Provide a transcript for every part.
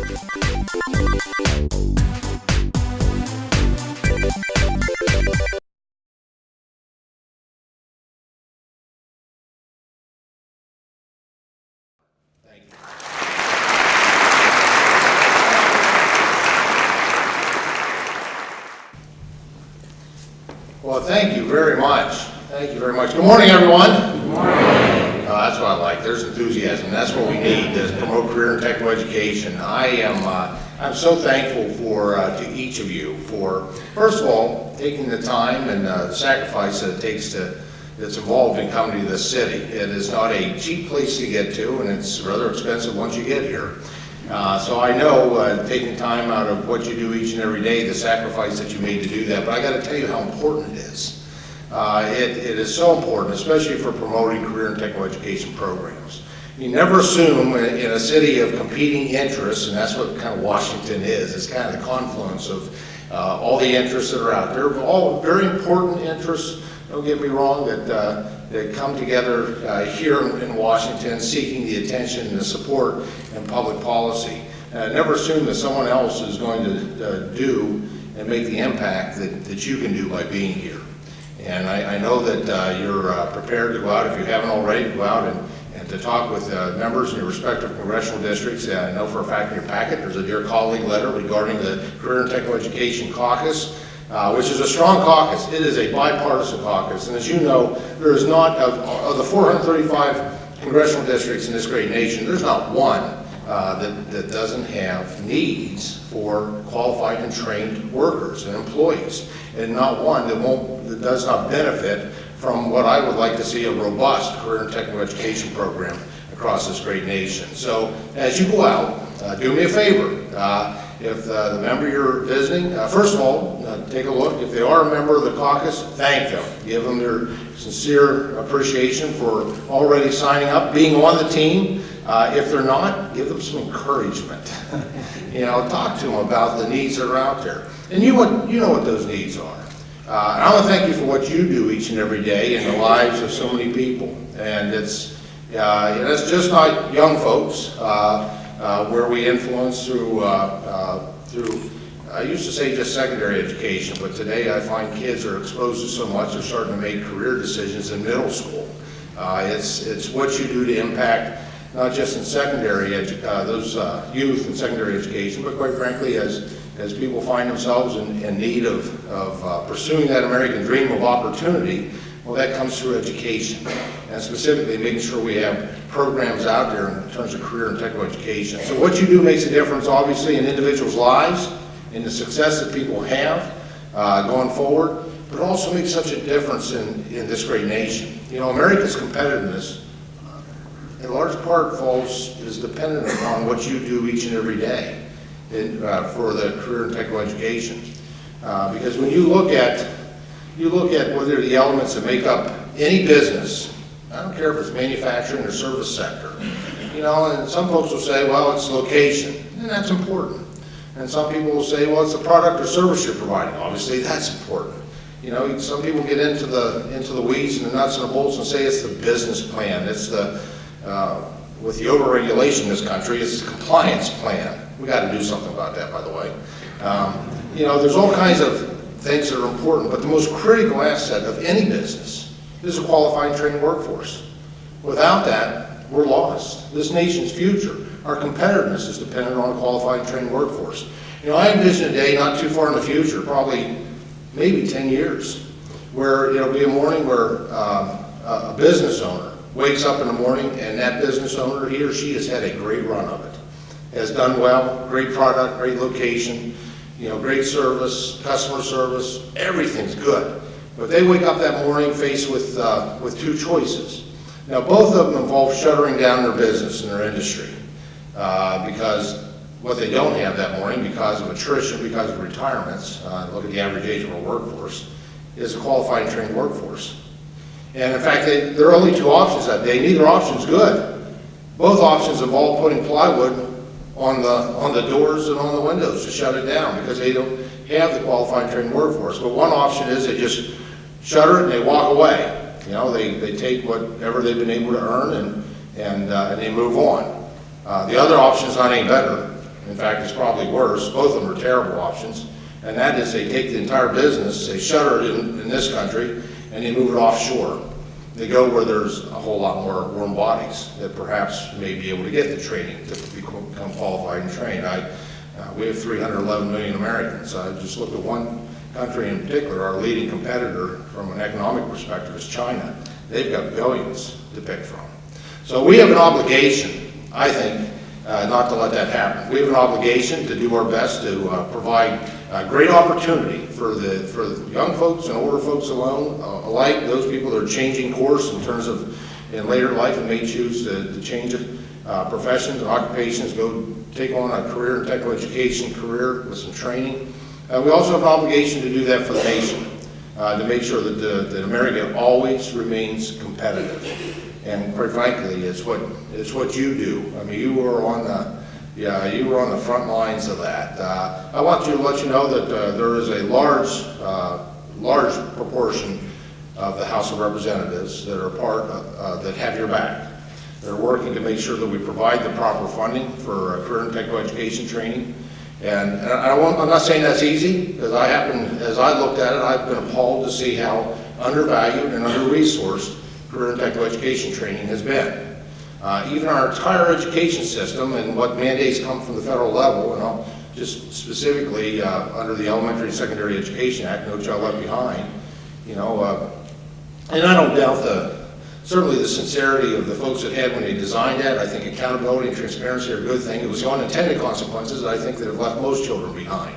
Well, thank you very much. Thank you very much. Good morning, everyone. Good morning. That's what I like. There's enthusiasm. That's what we need to promote career and technical education. I'm so thankful to each of you for, first of all, taking the time and the sacrifice that it takes that's involved in coming to this city. It is not a cheap place to get to, and it's rather expensive once you get here. So I know taking time out of what you do each and every day, the sacrifice that you made to do that, but I got to tell you how important it is. It is so important, especially for promoting career and technical education programs. You never assume in a city of competing interests, and that's what kind of Washington is. It's kind of the confluence of all the interests that are out there, all very important interests, don't get me wrong, that come together here in Washington seeking the attention and the support in public policy. Never assume that someone else is going to do and make the impact that you can do by being here. And I know that you're prepared to go out, if you haven't already, go out and to talk with members in your respective congressional districts. I know for a fact in your packet there's a Dear Colleague letter regarding the Career and Technical Education Caucus, which is a strong caucus. It is a bipartisan caucus, and as you know, there is not, of the 435 congressional districts in this great nation, there's not one that doesn't have needs for qualified and trained workers and employees, and not one that does not benefit from what I would like to see, a robust career and technical education program across this great nation. So as you go out, do me a favor. If the member you're visiting, first of all, take a look. If they are a member of the caucus, thank them. Give them their sincere appreciation for already signing up, being on the team. If they're not, give them some encouragement. Talk to them about the needs that are out there. And you know what those needs are. And I want to thank you for what you do each and every day in the lives of so many people. And it's just not young folks where we influence through I used to say just secondary education, but today I find kids are exposed to so much, they're starting to make career decisions in middle school. It's what you do to impact not just in secondary those youth in secondary education, but quite frankly as people find themselves in need of pursuing that American dream of opportunity. Well, that comes through education, and specifically making sure we have programs out there in terms of career and technical education. So what you do makes a difference, obviously, in individuals' lives, in the success that people have going forward, but it also makes such a difference in this great nation. America's competitiveness, in large part, is dependent upon what you do each and every day for the career and technical education. Because when you look at what are the elements that make up any business, I don't care if it's manufacturing or service sector, and some folks will say, well, it's location, and that's important. And some people will say, well, it's the product or service you're providing. Obviously, that's important. Some people get into the weeds and the nuts and the bolts and say it's the business plan. It's with the overregulation in this country, it's the compliance plan. We got to do something about that, by the way. There's all kinds of things that are important, but the most critical asset of any business is a qualified and trained workforce. Without that, we're lost. This nation's future, our competitiveness is dependent on a qualified and trained workforce. I envision a day not too far in the future, probably maybe 10 years, where it'll be a morning where a business owner wakes up in the morning and that business owner, he or she has had a great run of it, has done well, great product, great location, great service, customer service, everything's good. But they wake up that morning faced with two choices. Now, both of them involve shuttering down their business and their industry because what they don't have that morning, because of attrition, because of retirements, look at the average age of our workforce, is a qualified and trained workforce. And in fact, there are only two options that day. Neither option's good. Both options involve putting plywood on the doors and on the windows to shut it down because they don't have the qualified trained workforce. But one option is they just shutter it and they walk away. They take whatever they've been able to earn and they move on. The other option is not any better, In fact, it's probably worse. Both of them are terrible options. And that is they take the entire business, they shutter it in this country, and they move it offshore. They go where there's a whole lot more warm bodies that perhaps may be able to get the training to become qualified and trained. We have 311 million Americans. I just looked at one country in particular. Our leading competitor from an economic perspective is China. They've got billions to pick from. So we have an obligation, I think, not to let that happen. We have an obligation to do our best to provide great opportunity for the young folks and older folks alike, those people that are changing course in terms of in later life and may choose to change professions and occupations, go take on a career in technical education career with some training. We also have an obligation to do that for the nation, to make sure that America always remains competitive. And quite frankly, it's what you do. I mean, you were on the front lines of that. I want to let you know that there is a large proportion of the House of Representatives that are that have your back. They're working to make sure that we provide the proper funding for career and technical education training. And I'm not saying that's easy, because as I looked at it, I've been appalled to see how undervalued and under-resourced career and technical education training has been. Even our entire education system and what mandates come from the federal level, and I'll just specifically under the Elementary and Secondary Education Act, No Child Left Behind, and I don't doubt certainly the sincerity of the folks that had when they designed that. I think accountability and transparency are a good thing. It was the unintended consequences that I think that have left most children behind.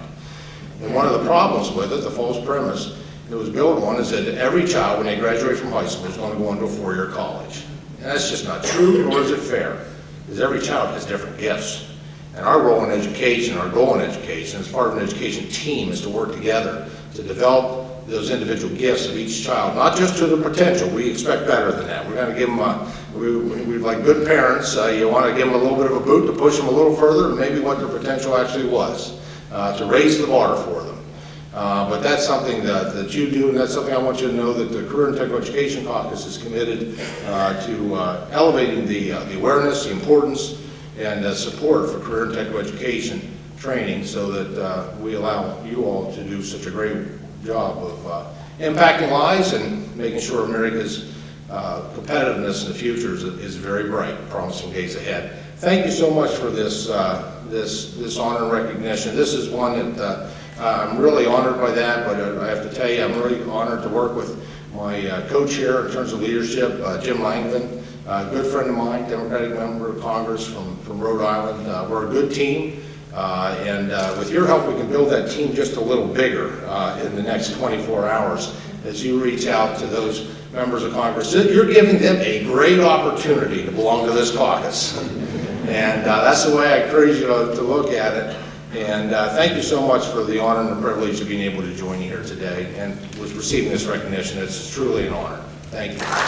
And one of the problems with it, the false premise it was built on, is that every child, when they graduate from high school, is going to go into a four-year college. And that's just not true, nor is it fair, because every child has different gifts. And our role in education, our goal in education, as part of an education team, is to work together to develop those individual gifts of each child, not just to the potential. We expect better than that. We're going to give them we're like good parents, you want to give them a little bit of a boot to push them a little further, and maybe what their potential actually was, to raise the bar for them. But that's something that you do, and that's something I want you to know that the Career and Technical Education Caucus is committed to elevating the awareness, the importance, and support for career and technical education training, so that we allow you all to do such a great job of impacting lives and making sure America's competitiveness in the future is very bright, promising days ahead. Thank you so much for this honor and recognition. This is one that I'm really honored by that, but I have to tell you, I'm really honored to work with my co-chair in terms of leadership, Jim Langevin, a good friend of mine, Democratic member of Congress from Rhode Island. We're a good team. And with your help, we can build that team just a little bigger in the next 24 hours as you reach out to those members of Congress. You're giving them a great opportunity to belong to this caucus. And that's the way I encourage you to look at it. And thank you so much for the honor and the privilege of being able to join you here today and with receiving this recognition. It's truly an honor. Thank you.